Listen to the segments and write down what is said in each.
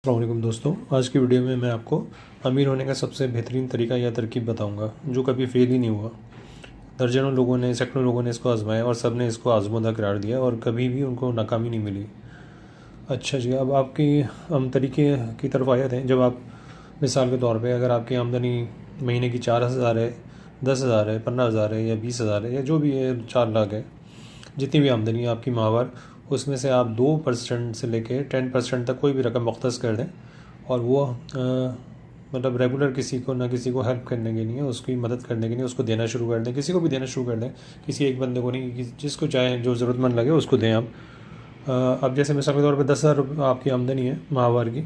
अस्सलाम वालेकुम दोस्तों, आज की वीडियो में मैं आपको अमीर होने का सबसे बेहतरीन तरीका या तरकीब बताऊंगा जो कभी फेल ही नहीं हुआ। दर्जनों लोगों ने, सैकड़ों लोगों ने इसको आजमाया और सब ने इसको आजमूदा करार दिया और कभी भी उनको नाकामी नहीं मिली। अच्छा जी, अब आपकी हम तरीके की तरफ आए थे। जब आप मिसाल के तौर पे अगर आपकी आमदनी महीने की 4,000 है, 10,000 है, 15,000 है या 20,000 है या जो भी है, 4 लाख है, जितनी भी आमदनी है आपकी माहवार, उसमें से आप 2% से लेके 10% तक कोई भी रकम मुख्तस कर दें और वो मतलब रेगुलर किसी को ना किसी को हेल्प करने के लिए, उसकी मदद करने के लिए उसको देना शुरू कर दें। किसी को भी देना शुरू कर दें, किसी एक बंदे को नहीं, जिसको चाहे, जो ज़रूरतमंद लगे उसको दें आप। अब जैसे मिसाल के तौर पे 10,000 आपकी आमदनी है माहवार की,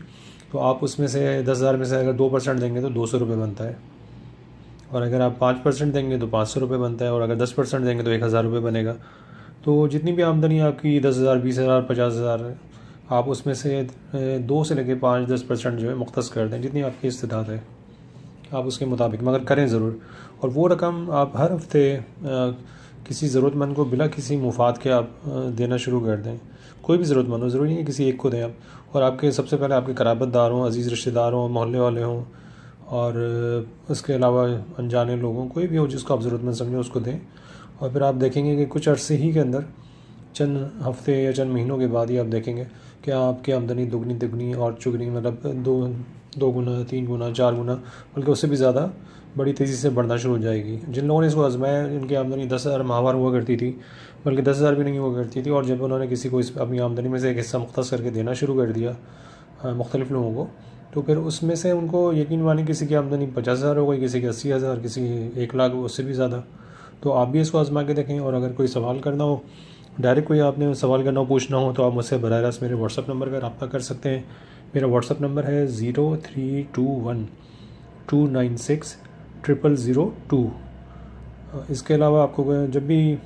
तो आप उसमें से 10,000 में से अगर 2% देंगे तो 200 रुपये बनता है, और अगर आप 5% देंगे तो 500 रुपये बनता है, और अगर 10% देंगे तो 1,000 रुपये बनेगा। तो जितनी भी आमदनी आपकी 10,000, 20,000, 50,000 है, आप उसमें से 2 से लेकर 5-10% जो है मुख्तस कर दें, जितनी आपकी इस्तिदात है आप उसके मुताबिक, मगर करें ज़रूर। और वो रकम आप हर हफ्ते किसी ज़रूरतमंद को बिला किसी मुफाद के आप देना शुरू कर दें। कोई भी ज़रूरतमंद हो, ज़रूरी नहीं है किसी एक को दें आप। और आपके सबसे पहले आपके क़राबतदार हों, अज़ीज़ रिश्तेदार हों, मोहल्ले वाले हों, और उसके अलावा अनजाने लोगों, कोई भी हो जिसको आप ज़रूरतमंद समझें उसको दें। और फिर आप देखेंगे कि कुछ अरसे ही के अंदर, चंद हफ्ते या चंद महीनों के बाद ही आप देखेंगे कि आपकी आमदनी दुगनी दुगनी और चुगनी, मतलब दो गुना, 3 गुना, 4 गुना, बल्कि उससे भी ज़्यादा बड़ी तेज़ी से बढ़ना शुरू हो जाएगी। जिन लोगों ने इसको आजमाया, जिनकी आमदनी 10,000 माहवार हुआ करती थी, बल्कि 10,000 भी नहीं हुआ करती थी, और जब उन्होंने किसी को अपनी आमदनी में से एक हिस्सा मुख्तस करके देना शुरू कर दिया मुख्तलिफ़ लोगों को, तो फिर उसमें से उनको यकीन मानिए किसी की आमदनी 50,000 हो गई, किसी की 80,000, किसी की 1 लाख, उससे भी ज़्यादा। तो आप भी इसको आजमा के देखें। और अगर कोई सवाल करना हो, डायरेक्ट कोई आपने सवाल करना हो, पूछना हो, तो आप मुझसे बराह रास्त मेरे व्हाट्सअप नंबर पर रब्ता कर सकते हैं। मेरा व्हाट्सअप नंबर है 0321296002। इसके अलावा आपको जब भी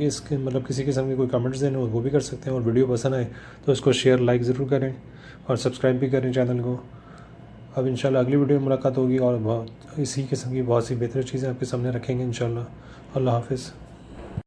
इसके मतलब किसी किस्म के कोई कमेंट्स देने हो वो भी कर सकते हैं। और वीडियो पसंद आए तो इसको शेयर, लाइक ज़रूर करें और सब्सक्राइब भी करें चैनल को। अब इंशाल्लाह अगली वीडियो में मुलाकात होगी और बहुत इसी किस्म की बहुत सी बेहतर चीज़ें आपके सामने रखेंगे इंशाल्लाह। अल्लाह हाफ़िज़।